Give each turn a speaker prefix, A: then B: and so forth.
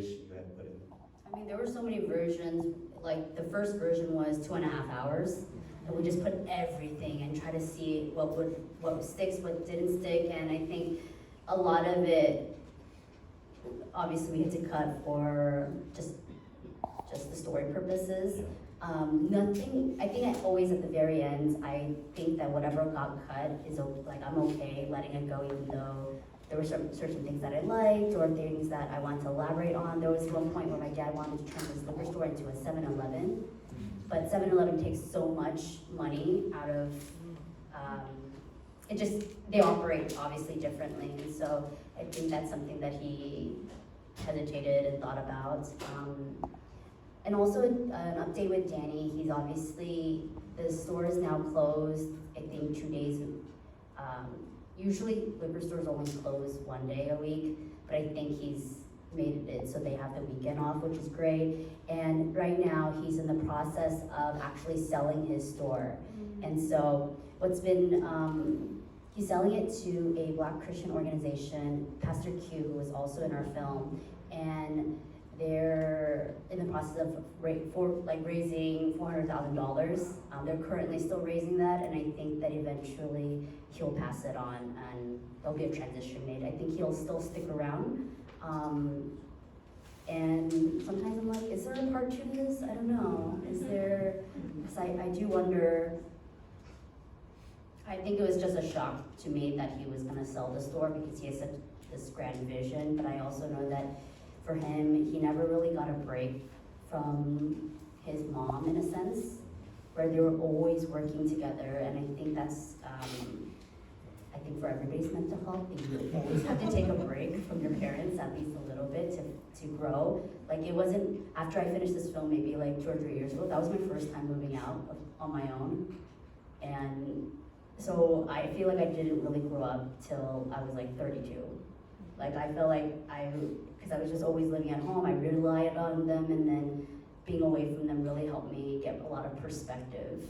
A: wish you had put in?
B: I mean, there were so many versions. Like the first version was 2.5 hours, and we just put everything and try to see what sticks, what didn't stick, and I think a lot of it, obviously, we had to cut for just the story purposes. Nothing. I think always at the very end, I think that whatever got cut is like I'm okay letting it go, even though there were certain things that I liked or things that I wanted to elaborate on. There was one point where my dad wanted to turn his liquor store into a 7-Eleven, but 7-Eleven takes so much money out of, they operate obviously differently, and so I think that's something that he hesitated and thought about. And also an update with Danny, he's obviously, the store is now closed, I think 2 days. Usually liquor stores only close 1 day a week, but I think he's made it so they have the weekend off, which is great. And right now he's in the process of actually selling his store. And so what's been, he's selling it to a Black Christian organization, Pastor Q, who was also in our film, and they're in the process of raising $400,000. They're currently still raising that, and I think that eventually he'll pass it on, and there'll be a transition made. I think he'll still stick around. And sometimes I'm like, is there a part 2 to this? I don't know. Is there? Because I do wonder. I think it was just a shock to me that he was going to sell the store because he has such this grand vision. But I also know that for him, he never really got a break from his mom in a sense, where they were always working together. And I think that's, I think for everybody's mental health, you always have to take a break from your parents at least a little bit to grow. Like it wasn't, after I finished this film maybe like 2 or 3 years ago, that was my first time moving out on my own. And so I feel like I didn't really grow up till I was like 32. Like I felt like because I was just always living at home, I relied on them, and then being away from them really helped me get a lot of perspective